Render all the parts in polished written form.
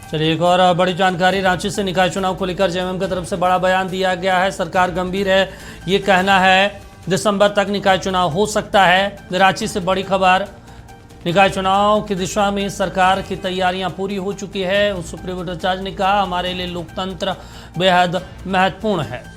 चलिए, एक और बड़ी जानकारी रांची से निकाय चुनाव को लेकर जेएमएम की तरफ से बड़ा बयान दिया गया है। सरकार गंभीर है, ये कहना है। दिसंबर तक निकाय चुनाव हो सकता है। रांची से बड़ी खबर, निकाय चुनाव की दिशा में सरकार की तैयारियां पूरी हो चुकी है। सुप्रीम भट्टाचार्य ने कहा, हमारे लिए लोकतंत्र बेहद महत्वपूर्ण है।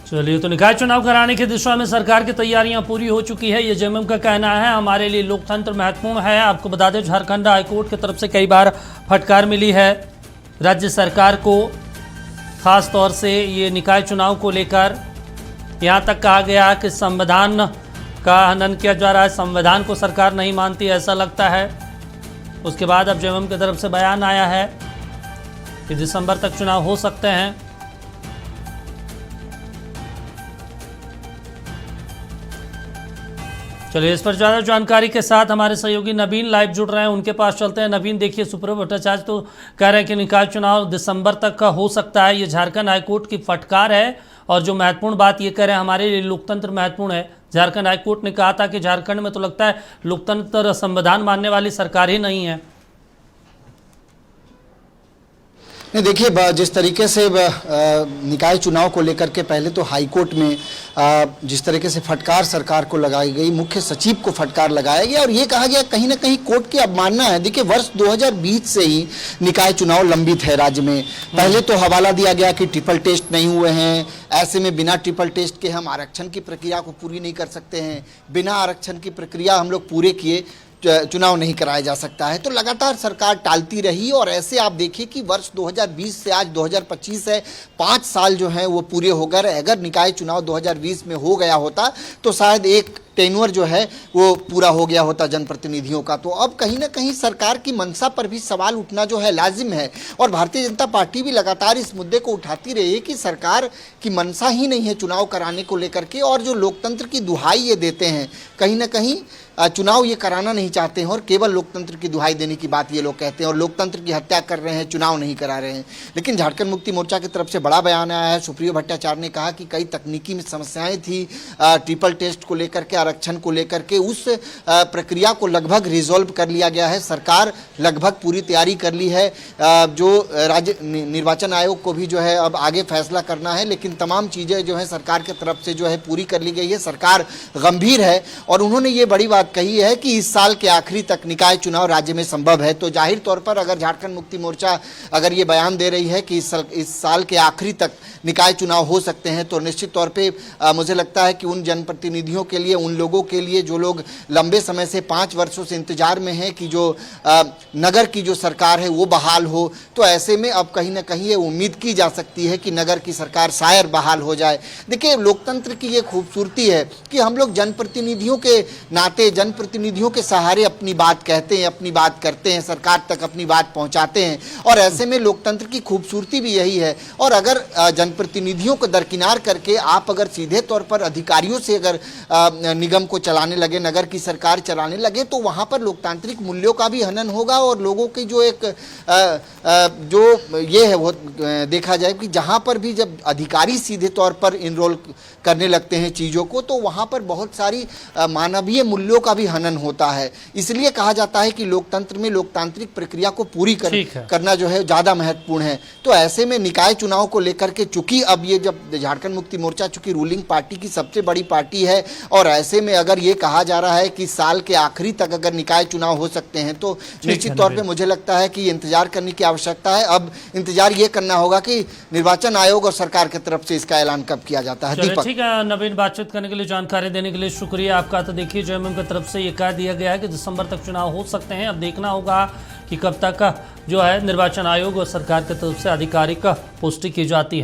चलिए, तो निकाय चुनाव कराने की दिशा में सरकार की तैयारियां पूरी हो चुकी है, ये जेएमएम का कहना है। हमारे लिए लोकतंत्र महत्वपूर्ण है। आपको बता दें, झारखंड हाईकोर्ट की तरफ से कई बार फटकार मिली है राज्य सरकार को, खास तौर से ये निकाय चुनाव को लेकर। यहां तक कहा गया कि संविधान का हनन किया जा रहा है, संविधान को सरकार नहीं मानती, ऐसा लगता है। उसके बाद अब जेएमएम की तरफ से बयान आया है कि दिसंबर तक चुनाव हो सकते हैं। चलिए, इस पर ज़्यादा जानकारी के साथ हमारे सहयोगी नवीन लाइव जुड़ रहे हैं, उनके पास चलते हैं। नवीन, देखिए, सुप्रीम भट्टाचार्य तो कह रहे हैं कि निकाय चुनाव दिसंबर तक का हो सकता है। ये झारखंड हाईकोर्ट की फटकार है, और जो महत्वपूर्ण बात ये कह रहे हैं, हमारे लिए लोकतंत्र महत्वपूर्ण है। झारखंड हाईकोर्ट ने कहा था कि झारखंड में तो लगता है लोकतंत्र, संविधान मानने वाली सरकार ही नहीं है। नहीं, देखिए, जिस तरीके से निकाय चुनाव को लेकर के पहले तो हाईकोर्ट में जिस तरीके से फटकार सरकार को लगाई गई, मुख्य सचिव को फटकार लगाया गया और ये कहा गया कहीं ना कहीं कोर्ट की अवमानना है। देखिए, वर्ष 2020 से ही निकाय चुनाव लंबित है राज्य में। पहले तो हवाला दिया गया कि ट्रिपल टेस्ट नहीं हुए हैं, ऐसे में बिना ट्रिपल टेस्ट के हम आरक्षण की प्रक्रिया को पूरी नहीं कर सकते हैं, बिना आरक्षण की प्रक्रिया हम लोग पूरे किए चुनाव नहीं कराया जा सकता है। तो लगातार सरकार टालती रही और ऐसे आप देखिए कि वर्ष 2020 से आज 2025 है, 5 साल जो हैं वो पूरे हो गए। अगर निकाय चुनाव 2020 में हो गया होता तो शायद एक टेन्योर जो है वो पूरा हो गया होता जनप्रतिनिधियों का। तो अब कहीं ना कहीं सरकार की मंशा पर भी सवाल उठना जो है लाजिम है, और भारतीय जनता पार्टी भी लगातार इस मुद्दे को उठाती रही है कि सरकार की मंशा ही नहीं है चुनाव कराने को लेकर के, और जो लोकतंत्र की दुहाई ये देते हैं, कहीं ना कहीं चुनाव ये कराना नहीं चाहते हैं और केवल लोकतंत्र की दुहाई देने की बात ये लोग कहते हैं और लोकतंत्र की हत्या कर रहे हैं, चुनाव नहीं करा रहे हैं। लेकिन झारखंड मुक्ति मोर्चा की तरफ से बड़ा बयान आया है। सुप्रीम भट्टाचार्य ने कहा कि कई तकनीकी समस्याएं थी ट्रिपल टेस्ट को लेकर के, आरक्षण को लेकर के, उस प्रक्रिया को लगभग रिजॉल्व कर लिया गया है। सरकार लगभग पूरी तैयारी कर ली है। जो राज्य निर्वाचन आयोग को भी जो है अब आगे फैसला करना है, लेकिन तमाम चीज़ें जो है सरकार की तरफ से जो है पूरी कर ली गई है। सरकार गंभीर है और उन्होंने ये बड़ी बात कही है कि इस साल के आखिरी तक निकाय चुनाव राज्य में संभव है। तो जाहिर तौर पर अगर झारखंड मुक्ति मोर्चा अगर ये बयान दे रही है कि इस साल के आखिरी तक निकाय चुनाव हो सकते हैं, तो निश्चित तौर पे मुझे लगता है कि उन जनप्रतिनिधियों के लिए, उन लोगों के लिए जो लोग लंबे समय से 5 वर्षों से इंतजार में हैं कि जो नगर की जो सरकार है वो बहाल हो, तो ऐसे में अब कहीं ना कहीं ये उम्मीद की जा सकती है कि नगर की सरकार शायद बहाल हो जाए। देखिए, लोकतंत्र की ये खूबसूरती है कि हम लोग जनप्रतिनिधियों के नाते, जनप्रतिनिधियों के सहारे अपनी बात कहते हैं, अपनी बात करते हैं, सरकार तक अपनी बात पहुंचाते हैं, और ऐसे में लोकतंत्र की खूबसूरती भी यही है। और अगर जनप्रतिनिधियों को दरकिनार करके आप अगर सीधे तौर पर अधिकारियों से अगर निगम को चलाने लगे, नगर की सरकार चलाने लगे, तो वहां पर लोकतांत्रिक मूल्यों का भी हनन होगा और लोगों की जो एक जो ये है वो देखा जाए कि जहां पर भी जब अधिकारी सीधे तौर पर इनरोल करने लगते हैं चीज़ों को, तो वहां पर बहुत सारी मानवीय मूल्यों का भी हनन होता है। इसलिए कहा जाता है कि लोकतंत्र में लोकतांत्रिक प्रक्रिया को पूरी करना जो है ज़्यादा महत्वपूर्ण है। तो ऐसे में निकाय चुनाव को लेकर के, चूंकि अब ये जब झारखंड मुक्ति मोर्चा चूंकि रूलिंग पार्टी की सबसे बड़ी पार्टी है, और ऐसे में अगर ये कहा जा रहा है कि साल के आखिरी तक अगर निकाय चुनाव हो सकते हैं, तो निश्चित तौर पर मुझे लगता है कि इंतजार करने की आवश्यकता है। अब इंतजार ये करना होगा कि निर्वाचन आयोग और सरकार की तरफ से इसका ऐलान कब किया जाता है। दीपक, ठीक है नवीन, बातचीत करने के लिए, जानकारी देने के लिए शुक्रिया आपका। तो देखिए, जेएमएम की तरफ से ये कह दिया गया है कि दिसंबर तक चुनाव हो सकते हैं। अब देखना होगा कि कब तक जो है निर्वाचन आयोग और सरकार की तरफ से आधिकारिक पुष्टि की जाती है।